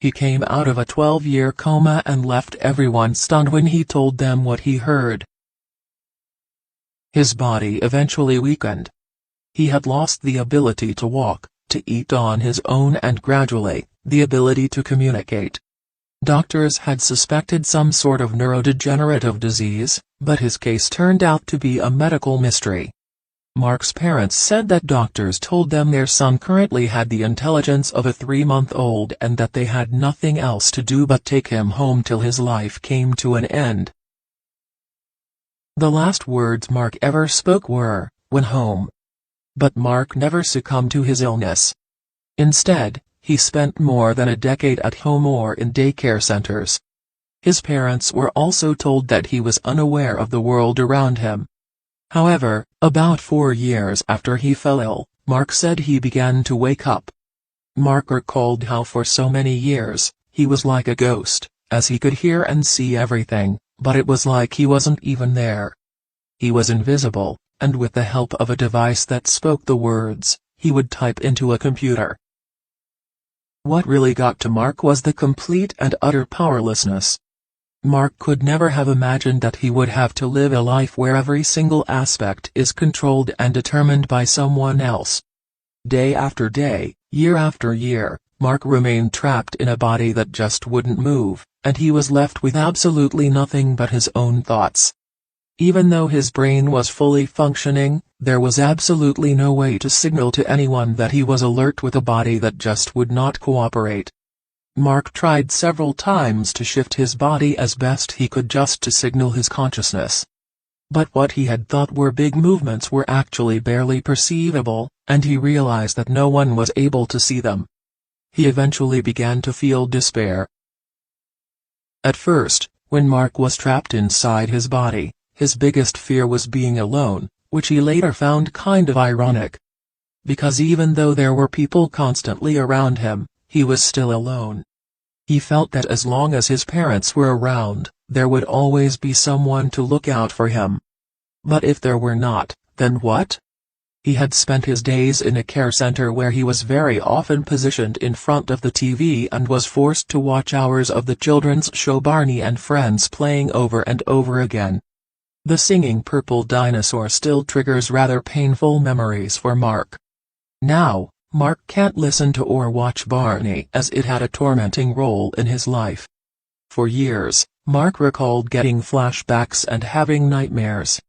He came out of a 12-year coma and left everyone stunned when he told them what he heard. His body eventually weakened. He had lost the ability to walk, to eat on his own, and gradually, the ability to communicate. Doctors had suspected some sort of neurodegenerative disease, but his case turned out to be a medical mystery. Mark's parents said that doctors told them their son currently had the intelligence of a 3-month-old and that they had nothing else to do but take him home till his life came to an end. The last words Mark ever spoke were, "When home." But Mark never succumbed to his illness. Instead, he spent more than a decade at home or in daycare centers. His parents were also told that he was unaware of the world around him. However, about 4 years after he fell ill, Mark said he began to wake up. Mark recalled how for so many years, he was like a ghost, as he could hear and see everything, but it was like he wasn't even there. He was invisible, and with the help of a device that spoke the words, he would type into a computer. What really got to Mark was the complete and utter powerlessness. Mark could never have imagined that he would have to live a life where every single aspect is controlled and determined by someone else. Day after day, year after year, Mark remained trapped in a body that just wouldn't move, and he was left with absolutely nothing but his own thoughts. Even though his brain was fully functioning, there was absolutely no way to signal to anyone that he was alert with a body that just would not cooperate. Mark tried several times to shift his body as best he could just to signal his consciousness. But what he had thought were big movements were actually barely perceivable, and he realized that no one was able to see them. He eventually began to feel despair. At first, when Mark was trapped inside his body, his biggest fear was being alone, which he later found kind of ironic. Because even though there were people constantly around him, he was still alone. He felt that as long as his parents were around, there would always be someone to look out for him. But if there were not, then what? He had spent his days in a care center where he was very often positioned in front of the TV and was forced to watch hours of the children's show Barney and Friends playing over and over again. The singing purple dinosaur still triggers rather painful memories for Mark. Now, Mark can't listen to or watch Barney as it had a tormenting role in his life. For years, Mark recalled getting flashbacks and having nightmares.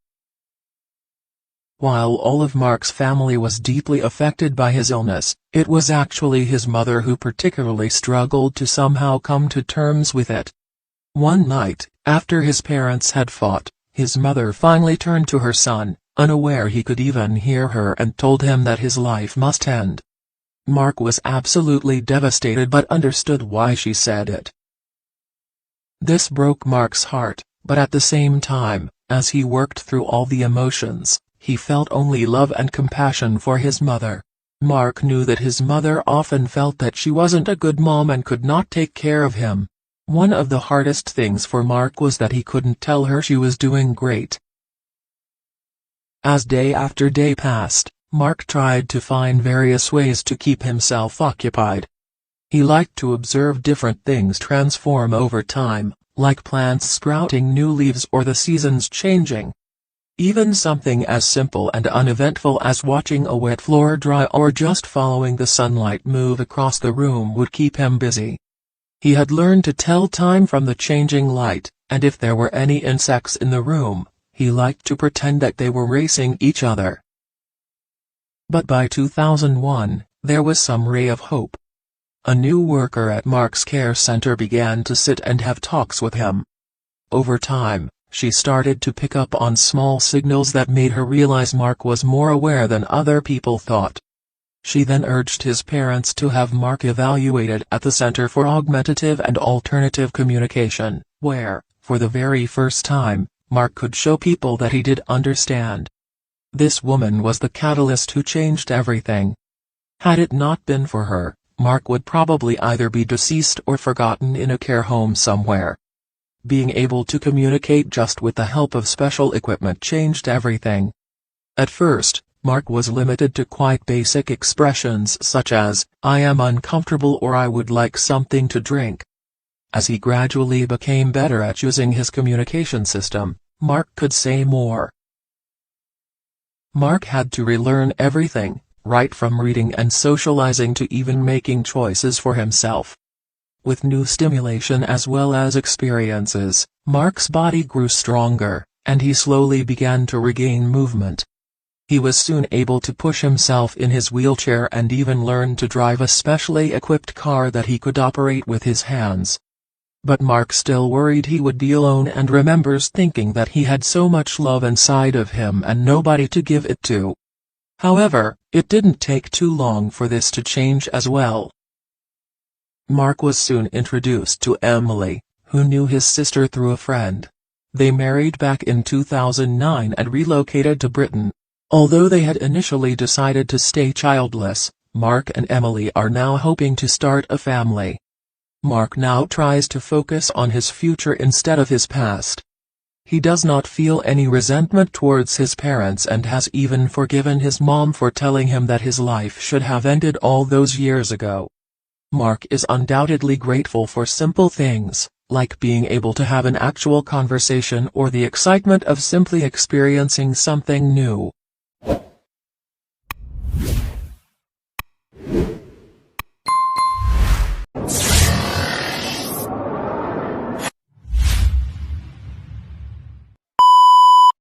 While all of Mark's family was deeply affected by his illness, it was actually his mother who particularly struggled to somehow come to terms with it. One night, after his parents had fought, his mother finally turned to her son, unaware he could even hear her, and told him that his life must end. Mark was absolutely devastated but understood why she said it. This broke Mark's heart, but at the same time, as he worked through all the emotions, he felt only love and compassion for his mother. Mark knew that his mother often felt that she wasn't a good mom and could not take care of him. One of the hardest things for Mark was that he couldn't tell her she was doing great. As day after day passed, Mark tried to find various ways to keep himself occupied. He liked to observe different things transform over time, like plants sprouting new leaves or the seasons changing. Even something as simple and uneventful as watching a wet floor dry or just following the sunlight move across the room would keep him busy. He had learned to tell time from the changing light, and if there were any insects in the room, he liked to pretend that they were racing each other. But by 2001, there was some ray of hope. A new worker at Mark's care center began to sit and have talks with him. Over time, she started to pick up on small signals that made her realize Mark was more aware than other people thought. She then urged his parents to have Mark evaluated at the Center for Augmentative and Alternative Communication, where, for the very first time, Mark could show people that he did understand. This woman was the catalyst who changed everything. Had it not been for her, Mark would probably either be deceased or forgotten in a care home somewhere. Being able to communicate just with the help of special equipment changed everything. At first, Mark was limited to quite basic expressions such as, "I am uncomfortable" or "I would like something to drink." As he gradually became better at using his communication system, Mark could say more. Mark had to relearn everything, right from reading and socializing to even making choices for himself. With new stimulation as well as experiences, Mark's body grew stronger, and he slowly began to regain movement. He was soon able to push himself in his wheelchair and even learn to drive a specially equipped car that he could operate with his hands. But Mark still worried he would be alone and remembers thinking that he had so much love inside of him and nobody to give it to. However, it didn't take too long for this to change as well. Mark was soon introduced to Emily, who knew his sister through a friend. They married back in 2009 and relocated to Britain. Although they had initially decided to stay childless, Mark and Emily are now hoping to start a family. Mark now tries to focus on his future instead of his past. He does not feel any resentment towards his parents and has even forgiven his mom for telling him that his life should have ended all those years ago. Mark is undoubtedly grateful for simple things, like being able to have an actual conversation or the excitement of simply experiencing something new.